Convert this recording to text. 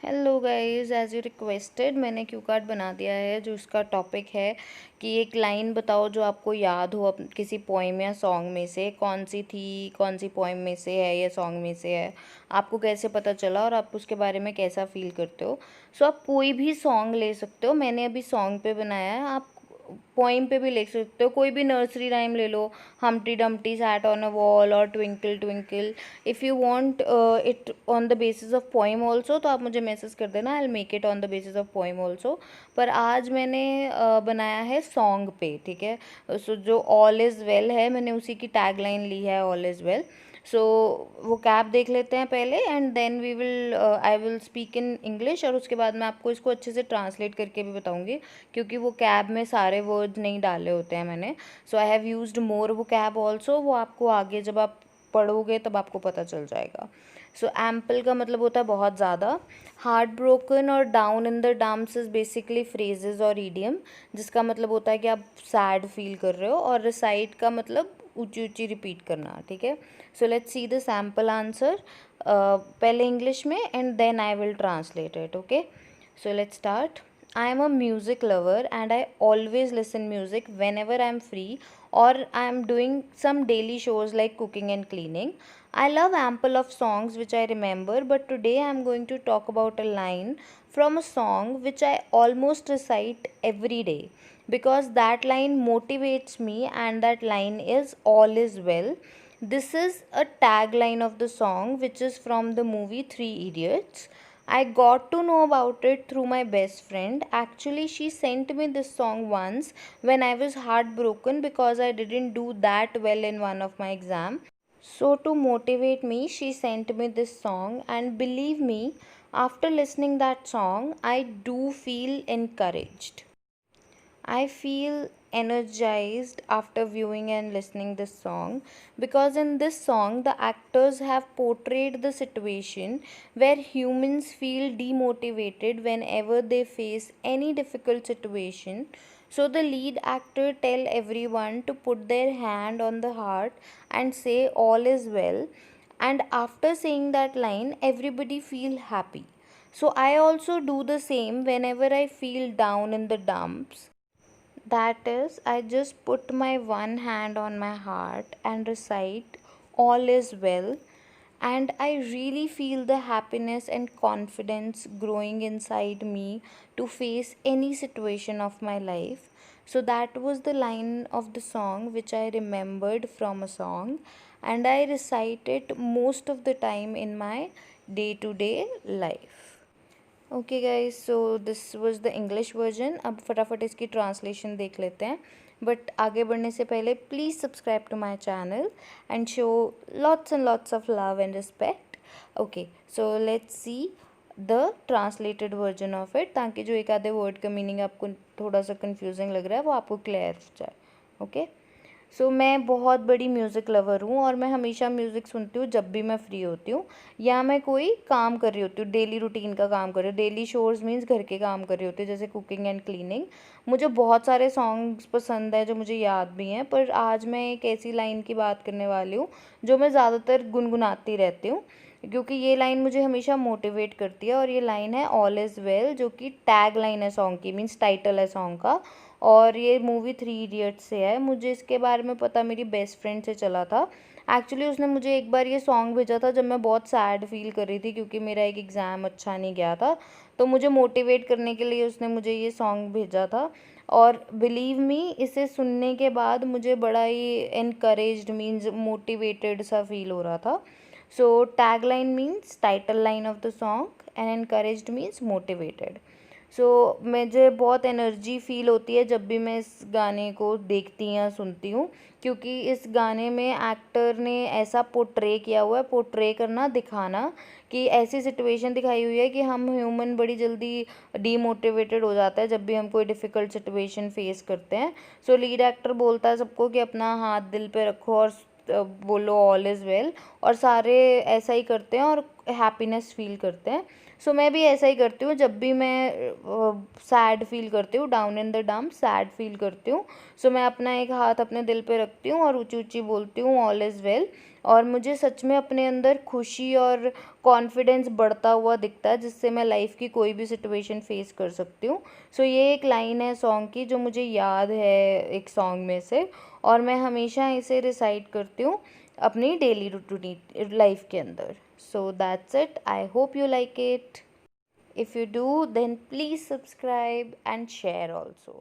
Hello guys, as you requested मैंने cue card बना दिया है जो उसका टॉपिक है कि एक लाइन बताओ जो आपको याद हो किसी पोइम या सॉन्ग में से। कौन सी थी, कौन सी पोइम में से है या सॉन्ग में से है, आपको कैसे पता चला और आप उसके बारे में कैसा फील करते हो। सो आप कोई भी सॉन्ग ले सकते हो, मैंने अभी सॉन्ग पे बनाया है। आप पोइम पे भी लिख सकते हो, कोई भी नर्सरी राइम ले लो, humpty dumpty sat on a wall और twinkle twinkle. If you want it on the basis of poem also तो आप मुझे मैसेज कर देना, I will make it on the basis of poem also. पर आज मैंने बनाया है सॉन्ग पे, ठीक है। सो जो ऑल इज़ वेल है, मैंने उसी की टैग लाइन ली है, ऑल इज़ वेल। सो वो कैप देख लेते हैं पहले and then we will I will speak in English, और उसके बाद मैं आपको इसको अच्छे से ट्रांसलेट करके भी बताऊंगी क्योंकि वो कैब में सारे वर्ड नहीं डाले होते हैं मैंने। सो आई हैव यूज्ड मोर वो कैब ऑल्सो, वो आपको आगे जब आप पढ़ोगे तब आपको पता चल जाएगा। सो एम्पल का मतलब होता है बहुत ज़्यादा। हार्ट ब्रोकन और down in the dumps is basically phrases और ईडियम, जिसका मतलब होता है कि आप सैड फील कर रहे हो, और रिसाइट का मतलब ऊंची ऊंची रिपीट करना, ठीक है। So let's see the sample answer, पहले इंग्लिश में and then I will translate it, okay. So let's start. I am a music lover and I always listen music whenever I am free or I am doing some daily shows like cooking and cleaning. I love ample of songs which I remember, but today I am going to talk about a line from a song which I almost recite every day because that line motivates me, and that line is all is well. This is a tagline of the song which is from the movie Three Idiots. I got to know about it through my best friend. Actually, she sent me this song once when I was heartbroken because I didn't do that well in one of my exams. So, to motivate me, she sent me this song, and believe me, after listening that song, I do feel encouraged. I feel energized after viewing and listening this song because in this song the actors have portrayed the situation where humans feel demotivated whenever they face any difficult situation. So the lead actor tell everyone to put their hand on the heart and say all is well, and after saying that line everybody feel happy. So I also do the same whenever I feel down in the dumps. That is, I just put my one hand on my heart and recite, all is well, and I really feel the happiness and confidence growing inside me to face any situation of my life. So, that was the line of the song which I remembered from a song, and I recite it most of the time in my day to day life. Okay guys, so this was the English version. अब फटाफट इसकी translation देख लेते हैं, but आगे बढ़ने से पहले please subscribe to my channel and show lots and lots of love and respect. Okay, so let's see the translated version of it, ताकि जो एक आधे वर्ड का मीनिंग आपको थोड़ा सा कन्फ्यूजिंग लग रहा है वो आपको क्लियर हो जाए, ओके। सो मैं बहुत बड़ी म्यूज़िक लवर हूँ और मैं हमेशा म्यूज़िक सुनती हूँ जब भी मैं फ्री होती हूँ या मैं कोई काम कर रही होती हूँ, डेली रूटीन का काम कर रही हूँ। डेली शोर्स मीन्स घर के काम कर रही होती हूँ, जैसे कुकिंग एंड क्लीनिंग। मुझे बहुत सारे सॉन्ग्स पसंद है जो मुझे याद भी हैं, पर आज मैं एक ऐसी लाइन की बात करने वाली हूँ जो मैं ज़्यादातर गुनगुनाती रहती हूँ क्योंकि ये लाइन मुझे हमेशा मोटिवेट करती है, और ये लाइन है ऑल इज़ वेल, जो कि टैग लाइन है सॉन्ग की, मीन्स टाइटल है सॉन्ग का। और ये मूवी थ्री इडियट्स से है। मुझे इसके बारे में पता मेरी बेस्ट फ्रेंड से चला था। एक्चुअली उसने मुझे एक बार ये सॉन्ग भेजा था जब मैं बहुत सैड फील कर रही थी क्योंकि मेरा एक एग्ज़ाम अच्छा नहीं गया था, तो मुझे मोटिवेट करने के लिए उसने मुझे ये सॉन्ग भेजा था। और बिलीव मी, इसे सुनने के बाद मुझे बड़ा ही इनकरेज्ड मीन्स मोटिवेटेड सा फील हो रहा था। So tag line means title line of the song and encouraged means motivated. So मुझे बहुत एनर्जी फील होती है जब भी मैं इस गाने को देखती या सुनती हूँ, क्योंकि इस गाने में एक्टर ने ऐसा पोर्ट्रे किया हुआ है, पोर्ट्रे करना, दिखाना, कि ऐसी सिचुएशन दिखाई हुई है कि हम ह्यूमन बड़ी जल्दी डीमोटिवेटेड हो जाता है जब भी हम कोई डिफ़िकल्ट सिचुएशन फेस करते हैं। सो लीड एक्टर बोलता है सबको कि अपना हाथ दिल पे रखो और बोलो ऑल इज़ वेल, और सारे ऐसा ही करते हैं और हैप्पीनेस फील करते हैं। सो मैं भी ऐसा ही करती हूँ, जब भी मैं सैड फील करती हूँ, down in the dump sad feel करती हूँ, सो मैं अपना एक हाथ अपने दिल पे रखती हूँ और ऊँची ऊँची बोलती हूँ ऑल इज़ वेल। और मुझे सच में अपने अंदर खुशी और कॉन्फिडेंस बढ़ता हुआ दिखता है, जिससे मैं लाइफ की कोई भी सिचुएशन फेस कर सकती हूँ। सो ये एक लाइन है सॉन्ग की जो मुझे याद है एक सॉन्ग में से, और मैं हमेशा इसे रिसाइट करती हूँ अपनी डेली रूटीन लाइफ के अंदर। So that's it, I hope you like it. If you do, then please subscribe and share also.